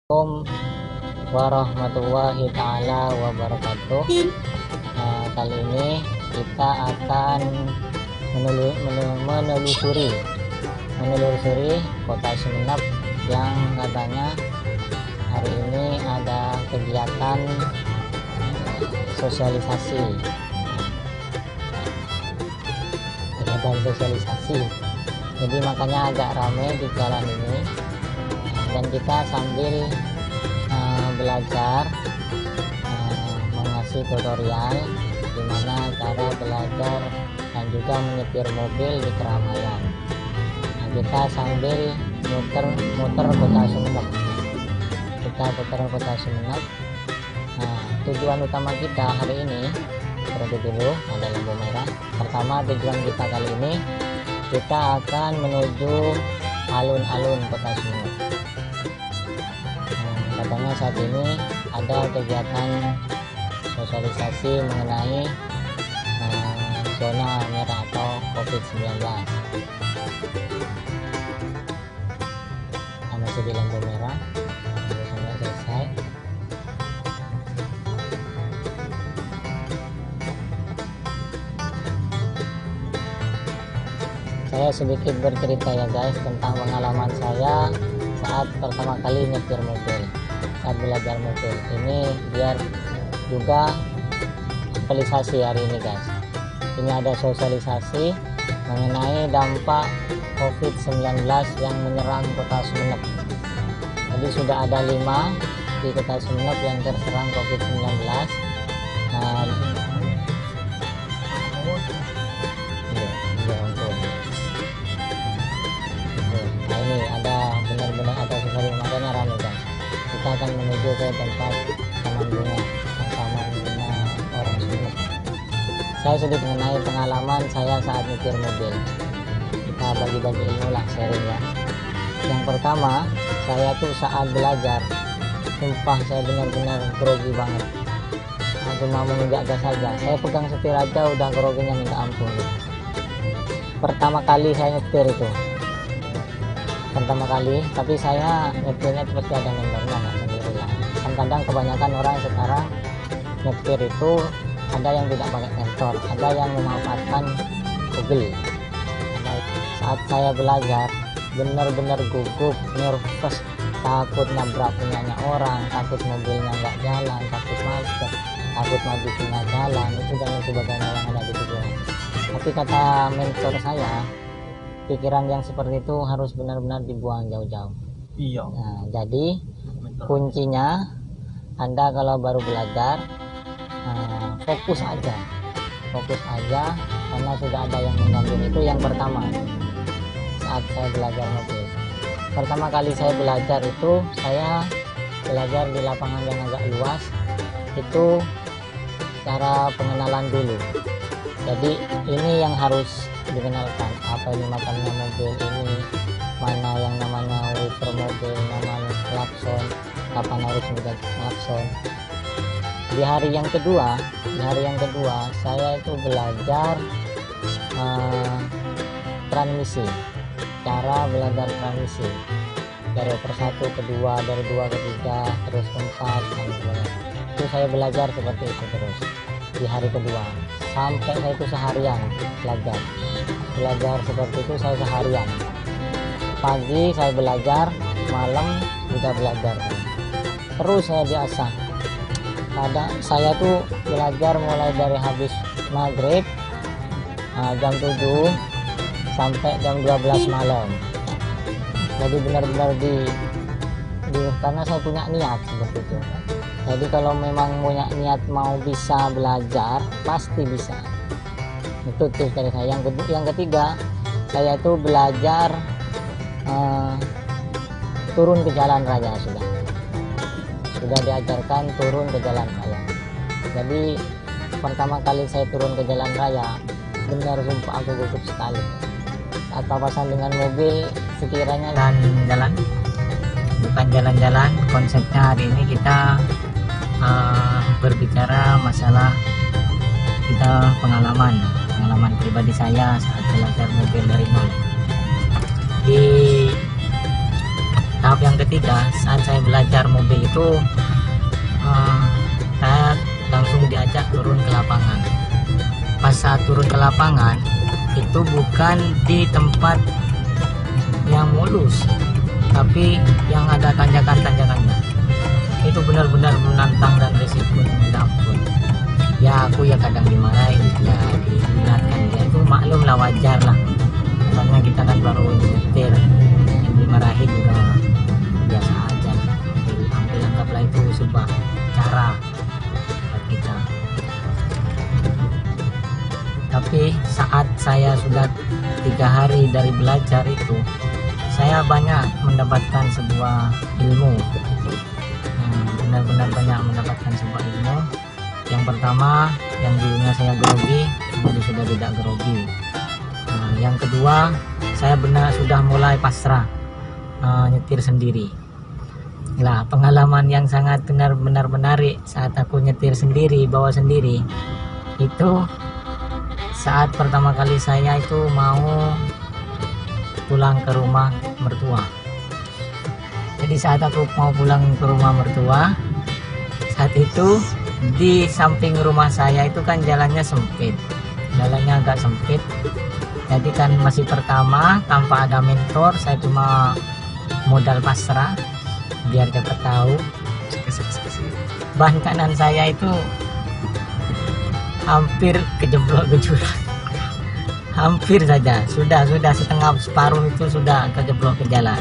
Assalamualaikum warahmatullahi taala wabarakatuh. Kali ini kita akan menelusuri kota Sumeneb yang katanya hari ini ada kegiatan sosialisasi. Jadi makanya agak ramai di jalan ini, dan kita sambil belajar mengasih tutorial gimana cara belajar dan juga menyetir mobil di keramaian. Kita sambil muter kota Sumeneb. Tujuan utama kita hari ini, berhenti dulu, ada lampu merah. Pertama, tujuan kita kali ini kita akan menuju alun-alun kota Sumeneb. Katanya saat ini ada kegiatan sosialisasi mengenai zona merah atau COVID-19. Masih di lampu merah sampai selesai. Saya sedikit bercerita ya guys tentang pengalaman saya saat pertama kali nyetir mobil, saat belajar mobil ini, biar juga aktualisasi hari ini guys. Ini ada sosialisasi mengenai dampak COVID-19 yang menyerang kota Sumeneb. Jadi sudah ada 5 di kota Sumeneb yang terserang COVID-19. Nah ini ada benar-benar ada sekali, makanya ramai guys. Kita akan menuju ke tempat taman bunga orang Sumeneb. Saya sedikit mengenai pengalaman saya saat nyetir mobil. Kita bagi-bagi ilmu lah, sharing ya. Yang pertama, saya tuh saat belajar, sumpah saya benar-benar grogi banget. Cuma menginjak gas saja, saya pegang setir aja udah groginya minta ampun. Pertama kali saya nyetir itu, tapi saya nyetirnya pasti ada membernya, nggak sendirian. Kan kadang kebanyakan orang sekarang nyetir itu ada yang tidak pakai mentor, ada yang memanfaatkan Google. Saat saya belajar benar-benar gugup, nervous, takut nabrak punyanya orang, takut mobilnya nggak jalan, takut macet, takut maju tengah jalan, itu dan sebagainya yang ada di pikiran. Tapi kata mentor saya, pikiran yang seperti itu harus benar-benar dibuang jauh-jauh. Iya. Nah, jadi kuncinya Anda kalau baru belajar, fokus aja karena sudah ada yang mendampingi. Itu yang pertama. Saat saya belajar mobil pertama kali saya belajar itu, saya belajar di lapangan yang agak luas. Itu cara pengenalan dulu. Jadi ini yang harus dikenalkan, apa ini makanya mobil ini, mana yang namanya wiper mobil, namanya klakson, kapan harus mengganti klakson. Di hari yang kedua saya itu belajar transmisi, cara belajar transmisi dari oper 1 ke 2, dari 2 ke 3, terus ke 4 dan sebagainya. Itu saya belajar seperti itu terus di hari kedua, sampai saya itu seharian belajar seperti itu. Saya seharian, pagi saya belajar, malam juga belajar, terus saya diasah. Saya tuh belajar mulai dari habis maghrib jam 7 sampai jam 12 malam. Jadi benar-benar karena saya punya niat seperti itu. Jadi kalau memang punya niat mau bisa belajar, pasti bisa. Itu tips dari saya. Yang ketiga, saya itu belajar turun ke jalan raya. Sudah diajarkan turun ke jalan raya. Jadi pertama kali saya turun ke jalan raya, benar sumpah aku gugup sekali. Papasan dengan mobil sekiranya dan jalan, bukan jalan-jalan. Konsepnya hari ini kita berbicara masalah kita pengalaman pribadi saya saat belajar mobil dari nol. Di tahap yang ketiga, saat saya belajar mobil itu saya langsung diajak turun ke lapangan. Pas saat turun ke lapangan itu bukan di tempat yang mulus, tapi yang ada tanjakan-tanjakannya. Itu benar-benar menantang dan risiko tidak ampun. Ya aku ya kadang dimarahin, ya diingatkan, ya itu maklum lah, wajar lah, karena kita kan baru nyetir, yang dimarahin juga biasa aja. Jadi anggaplah itu sebuah cara buat kita. Tapi saat saya sudah 3 hari dari belajar itu, saya banyak mendapatkan sebuah ilmu, benar-benar banyak mendapatkan sebuah ilmu. Yang pertama, yang dulunya saya grogi jadi sudah tidak grogi. Yang kedua, saya sudah mulai pasrah nyetir sendiri. Lah, pengalaman yang sangat benar-benar menarik saat aku nyetir sendiri, bawa sendiri, itu saat pertama kali saya itu mau pulang ke rumah mertua. Jadi saat aku mau pulang ke rumah mertua, saat itu di samping rumah saya itu kan jalannya sempit, jalannya agak sempit. Jadi kan masih pertama, tanpa ada mentor, saya cuma modal pasrah biar cepat tahu. Ban kanan saya itu hampir kejeblok ke jurang, hampir saja, sudah setengah separuh itu sudah kejeblok ke jalan,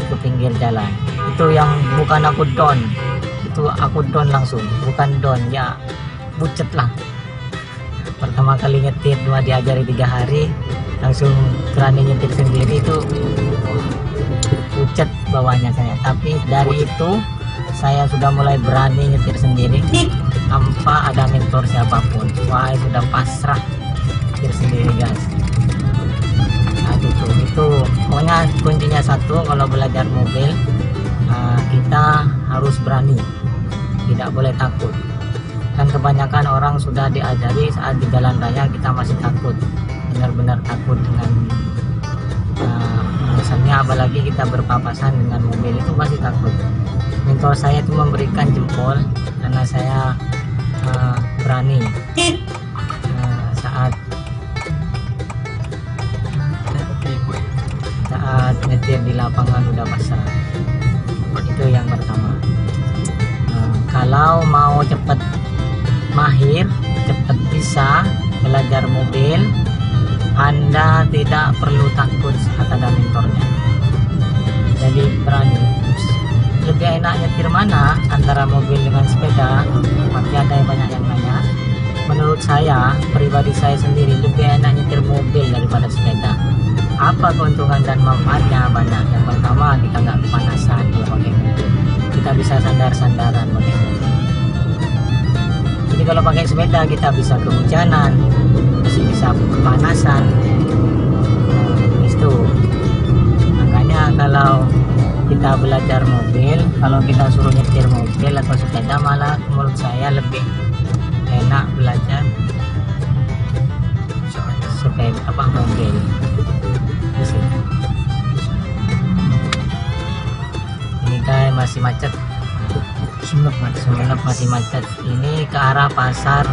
ke pinggir jalan. Itu yang bukan aku down, itu aku down langsung, bukan down ya, bucet lah. Pertama kali nyetir, cuma diajari 3 hari langsung berani nyetir sendiri, itu pucet bawahnya saya. Tapi dari itu saya sudah mulai berani nyetir sendiri tanpa ada mentor siapapun. Wah, sudah pasrah nyetir sendiri guys. Nah, itu pokoknya kuncinya satu, kalau belajar mobil kita harus berani, tidak boleh takut. Kan kebanyakan orang sudah diajari saat di jalan raya kita masih takut, benar-benar takut dengan misalnya, apalagi kita berpapasan dengan mobil itu masih takut. Mentor saya itu memberikan jempol karena saya berani saat nyetir di lapangan udah pasrah. Itu yang pertama. Kalau mau cepat mahir, cepat bisa belajar mobil, Anda tidak perlu takut saat ada mentornya. Jadi berani. Lebih enak nyetir mana antara mobil dengan sepeda? Pasti ada yang banyak yang nanya. Menurut saya, pribadi saya sendiri, lebih enak nyetir mobil daripada sepeda. Apa keuntungan dan manfaatnya? Banyak. Yang pertama, kita nggak kepanasan kalau pakai mobil. Kita bisa sandar-sandaran pakai mobil. Jadi kalau pakai sepeda kita bisa kehujanan, masih bisa kepanasan. Itu makanya kalau kita belajar mobil, kalau kita suruh nyetir mobil atau sepeda, malah menurut saya lebih enak belajar sepeda mobil. Ini kayak masih macet, Sumenep masih macet. Ini ke arah pasar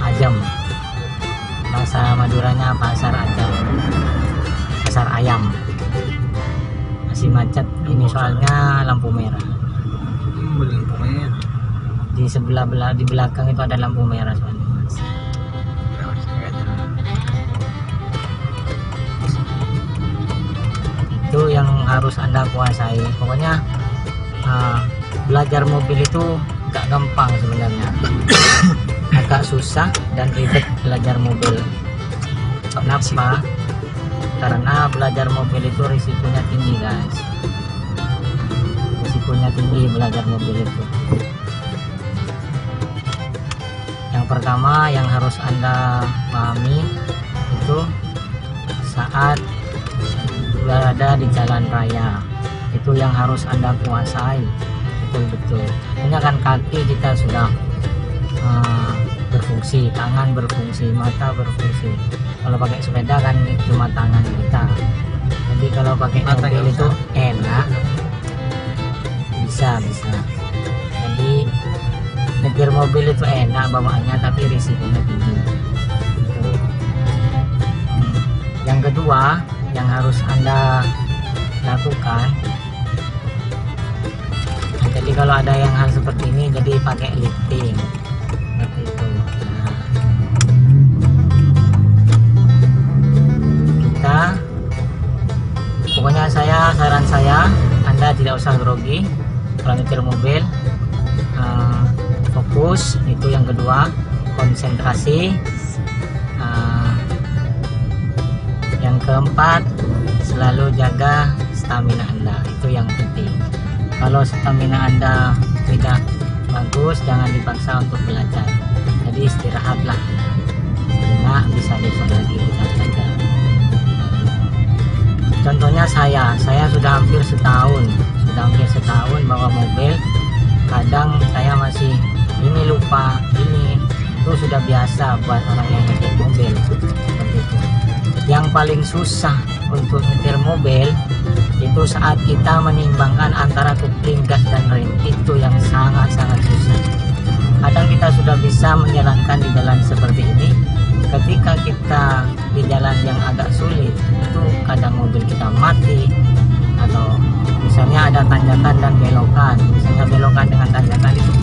Ajam, bahasa Maduranya pasar Ajam, pasar ayam. Masih macet ini soalnya lampu merah. Di di belakang itu ada lampu merah soalnya. Itu yang harus Anda kuasai. Pokoknya belajar mobil itu gak gampang sebenarnya. Agak susah dan ribet belajar mobil. Kenapa? Karena belajar mobil itu risikonya tinggi guys. Risikonya tinggi belajar mobil itu. Yang pertama yang harus Anda pahami itu saat berada di jalan raya, itu yang harus Anda kuasai betul-betul. Punya kan kaki kita sudah berfungsi, tangan berfungsi, mata berfungsi. Kalau pakai sepeda kan cuma tangan kita. Jadi kalau pakai mobil itu enak, bisa. Jadi nyetir mobil itu enak bawaannya, tapi risikonya tinggi. Gitu. Yang kedua yang harus Anda lakukan, jadi kalau ada yang hal seperti ini, jadi pakai lifting seperti itu. Nah, kita pokoknya saran saya Anda tidak usah grogi kalau nyetir mobil. Fokus, itu yang kedua. Konsentrasi. Yang keempat, selalu jaga stamina Anda, itu yang penting. Kalau stamina Anda tidak bagus, jangan dipaksa untuk belajar, jadi istirahatlah, nah bisa besok lagi kita belajar. Contohnya saya sudah hampir setahun bawa mobil. Kadang saya masih ini lupa, ini itu sudah biasa buat orang yang nyetir mobil seperti itu. Yang paling susah untuk nyetir mobil itu saat kita menimbangkan antara kopling, gas dan rem, itu yang sangat-sangat susah. Kadang kita sudah bisa menjalankan di jalan seperti ini, ketika kita di jalan yang agak sulit itu kadang mobil kita mati, atau misalnya ada tanjakan dan belokan, misalnya belokan dengan tanjakan itu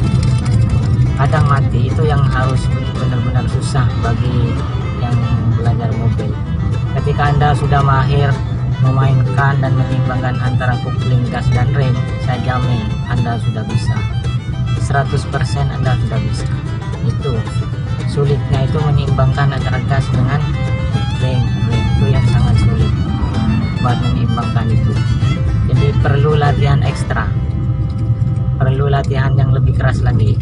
kadang mati. Itu yang harus benar-benar susah bagi yang belajar mobil. Ketika Anda sudah mahir memainkan dan menimbangkan antara kopling, gas dan rem, saya jamin Anda sudah bisa, 100% Anda sudah bisa. Itu sulitnya, itu menyeimbangkan antara gas dengan rem itu yang sangat sulit buat menyeimbangkan itu. Jadi perlu latihan ekstra, perlu latihan yang lebih keras lagi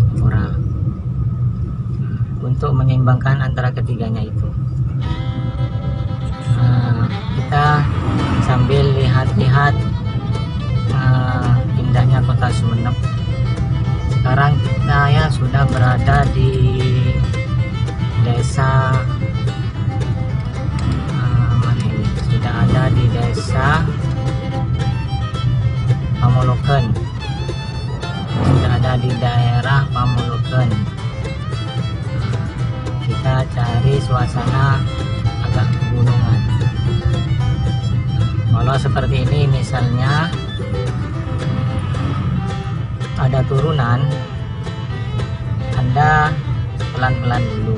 untuk menyeimbangkan antara ketiganya itu. Kita sambil lihat-lihat indahnya kota Sumeneb. Sekarang saya sudah berada di desa mana ini? Sudah ada di desa Pamoloken. Sudah ada di daerah Pamoloken. Kita cari suasana agak pegunungan. Kalau seperti ini misalnya ada turunan, Anda pelan-pelan dulu,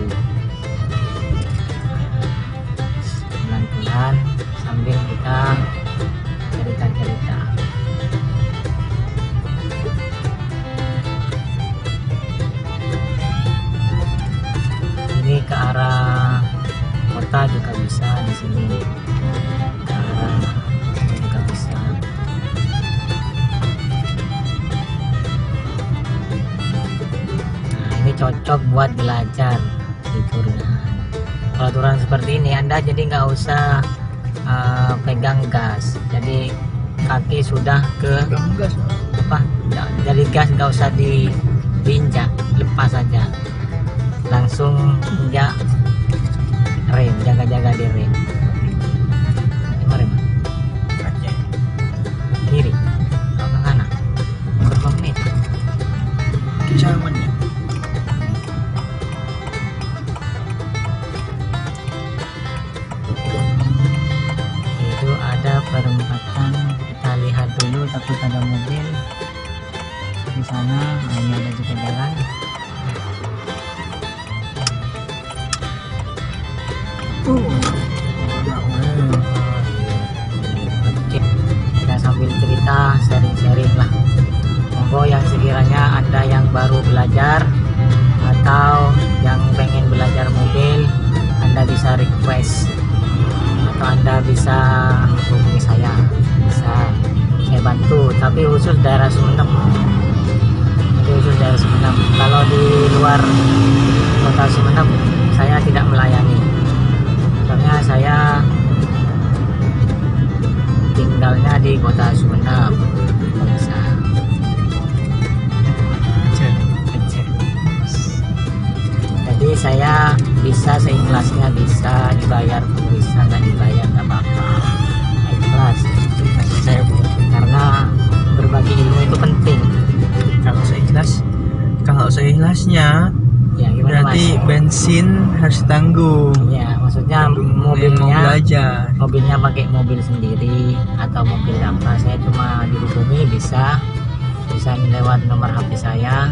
pelan-pelan sambil kita cerita-cerita. Ini ke arah kota juga bisa, di sini ke arah juga bisa. Nah, ini cocok buat belajar di turunan. Kalau turunan seperti ini Anda jadi nggak usah pegang gas, jadi kaki sudah ke apa? Jadi gas nggak usah diinjak, lepas saja, langsung injak rem, jaga-jaga di rem. Rem kiri atau ke kanan, berapa menit kisarannya? Itu ada perempatan, kita lihat dulu, tapi ada mobil di sana. Ini ada juga jalan. Kita sambil cerita, sharing-sharing lah. Monggo yang sekiranya Anda yang baru belajar atau yang pengen belajar mobil, Anda bisa request atau Anda bisa hubungi saya, bisa saya bantu. Tapi khusus daerah Sumeneb, kalau di luar kota Sumeneb saya tidak melayani, karena saya tinggalnya di kota Sumeneb. Bisa. Jadi saya bisa seikhlasnya, bisa dibayar pun bisa, nggak dibayar nggak apa-apa. Itu ikhlas. Saya karena berbagi ilmu itu penting. Kalau seikhlasnya Ya gimana berarti Mas? bensin harus tanggung. Ya maksudnya Mau mobilnya belajar. pakai mobil sendiri atau mobil apa, saya cuma dihubungi bisa lewat nomor HP saya,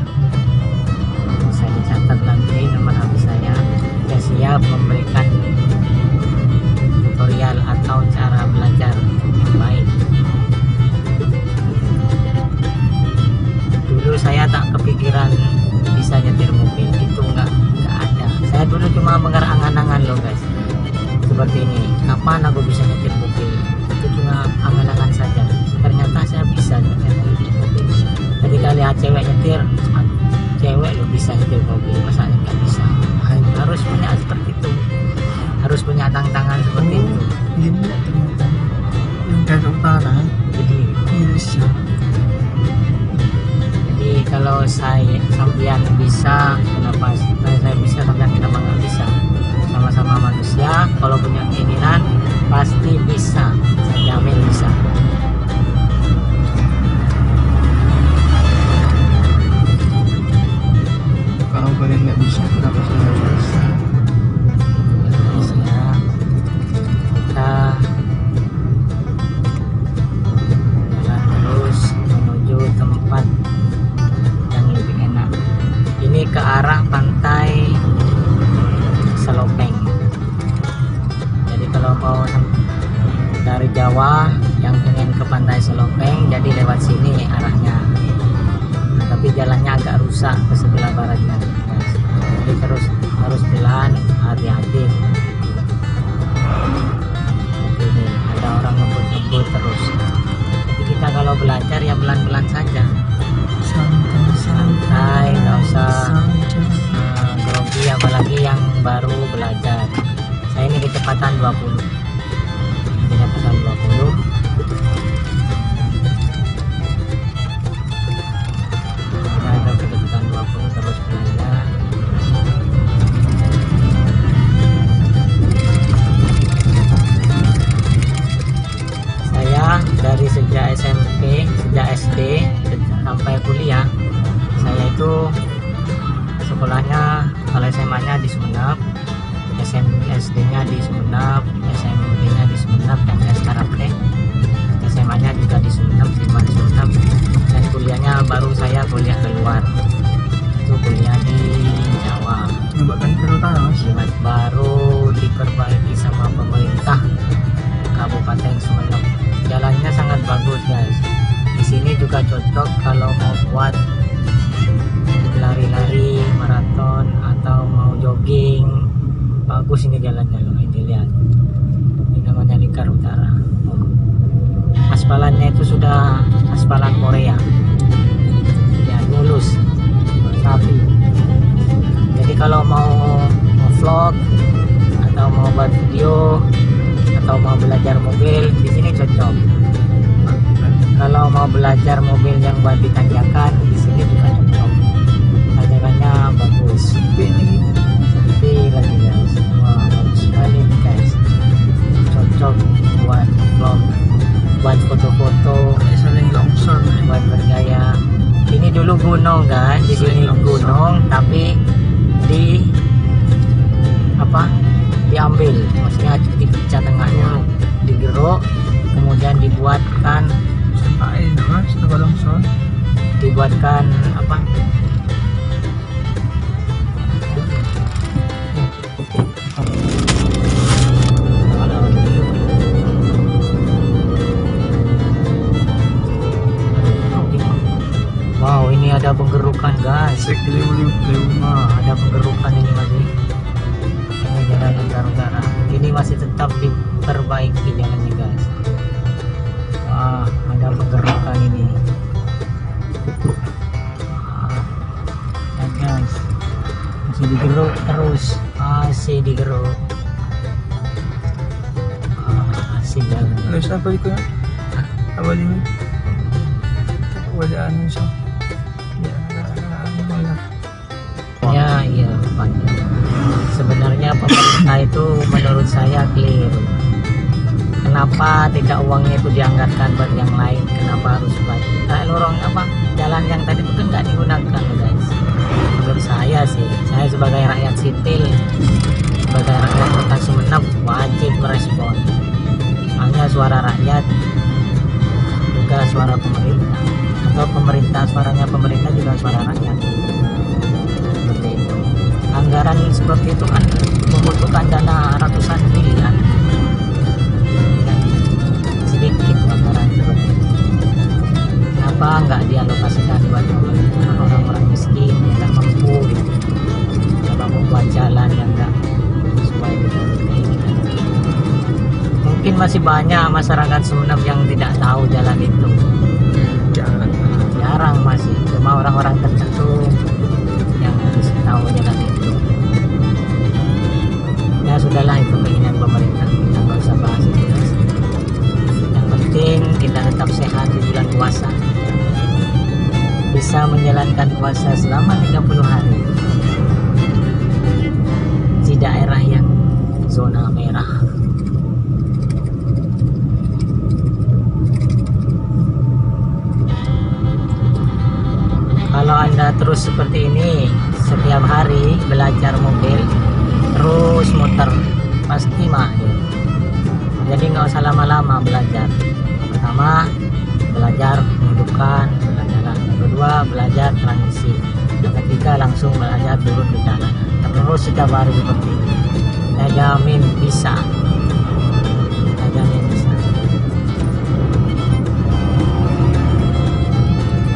bisa dicatat nanti nomor HP saya. Saya siap memberikan tutorial atau cara belajar yang baik. Dulu saya tak kepikiran bisa nyetir mobil, itu nggak ada. Saya dulu cuma mengangan-angan loh guys, seperti ini, kapan aku bisa nyetir mobil, itu cuma angan-angan saja. Ternyata saya bisa nyetir mobil. Ketika lihat cewek nyetir, cewek lo bisa nyetir mobil, masa nggak bisa? Harus punya seperti itu, harus punya tantangan seperti itu. Ini ternyata yang Gaza Utara Jadi bisa. Jadi kalau sampean bisa, kenapa saya bisa, sampean kenapa nggak bisa? Sama-sama manusia, kalau punya keinginan pasti bisa, saya jamin bisa. Kalau kalian nggak bisa, kenapa saya nggak bisa? Bisa kita jalan terus menuju tempat yang lebih enak. Ini ke arah pantai Selopeng. Jadi kalau mau dari Jawa yang ingin ke pantai Selopeng, jadi lewat sini arahnya. Nah, tapi jalannya agak rusak ke sebelah baratnya. Jadi terus harus jalan hati-hati. Ini ada orang ngebut-ngebut terus. Jadi kita kalau belajar ya pelan-pelan saja. Santai, nggak usah grogi, apalagi yang baru belajar. Saya ini kecepatan 20. Kecepatan 20. Ada kecepatan 20 terus belajar. Saya dari sejak SMP, sejak SD sampai kuliah, saya itu sekolahnya, kalau SMA-nya di Sumenep, SD-nya di Sumenep, SMP-nya di Sumenep, dan saya sekarang SMA-nya juga di Sumenep, di Sumenep, dan kuliahnya baru saya kuliah keluar, itu kuliah di Jawa. Bahkan terutama Mas, baru diperbaiki sama pemerintah Kabupaten Sumenep. Jalannya sangat bagus guys. Di sini juga cocok kalau mau buat lari-lari maraton atau mau jogging. Bagus ini jalannya loh, ini lihat. Ini namanya Lingkar Utara. Aspalannya itu sudah aspalan Korea. Ya, mulus, rapi. Jadi kalau mau vlog atau mau buat video atau mau belajar mobil, di sini cocok. Kalau mau belajar mobil yang buat ditanjakan, di sini juga cocok. Tanjakannya bagus. Sepi lagi guys. Wah, bagus sekali nih guys. Cocok buat vlog, buat foto-foto, saling longsor. buat bergaya. Ini dulu gunung kan, di sini gunung, tapi diambil, maksudnya dipecah tengahnya, digeruk, kemudian dibuatkan apa? Wow, ini ada penggerukan guys. Ada penggerukan ini masih. Ini jalan Lingkar Utara. Ini masih tetap diperbaiki jalannya guys. Wah, ada penggerukan ini. Ya guys, masih digeruk terus, masih digeruk. Masih jalan. Terus apa itu ya? Apa ini? Wajah anu sih. Ya, iya panjang. Sebenarnya pemerintah itu menurut saya keliru. kenapa tidak uangnya itu dianggarkan buat yang lain, kenapa harus buat lorong apa jalan yang tadi itu kan nggak digunakan guys. Menurut saya sih, saya sebagai rakyat sipil, sebagai rakyat Kota Sumeneb wajib merespon. Hanya suara rakyat juga suara pemerintah, atau pemerintah suaranya pemerintah juga suara rakyat. Seperti itu. Anggaran seperti itu kan membutuhkan dana ratusan miliar. Sedikit anggaran seperti itu. Kenapa nggak dialokasikan buat orang-orang miskin yang nggak mampu gitu? Kenapa membuat jalan yang nggak sesuai dengan keinginan? Mungkin masih banyak masyarakat Sumeneb yang tidak tahu jalan itu. Jangan. Jarang masih, cuma orang-orang tertentu yang harus tahu jalan itu. Ya sudahlah, itu keinginan pemerintah, kita nggak usah bahas itu guys. Yang penting kita tetap sehat di bulan puasa, bisa menjalankan puasa selama 30 hari di daerah yang zona merah. Kalau Anda terus seperti ini setiap hari belajar mobil, terus muter, pasti mahir. Jadi nggak usah lama-lama belajar. Pertama, belajar menghidupkan jalan. Yang kedua, belajar transmisi. Yang ketiga, langsung belajar turun ke jalan. Terus setiap hari seperti ini. Saya jamin bisa. Saya jamin bisa.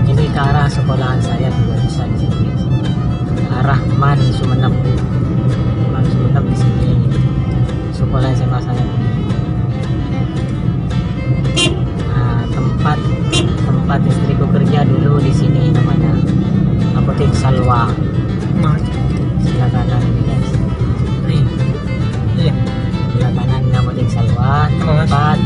Ini ke arah sekolahan saya juga bisa di sini. Ke arah Man Sumeneb. Man Sumeneb di sini. Sekolah SMA saya. Tempat istriku kerja dulu di sini, namanya Apotek Salwa. Sebelah kanan ini guys. Iya. Sebelah kanan Apotek Salwa, tempat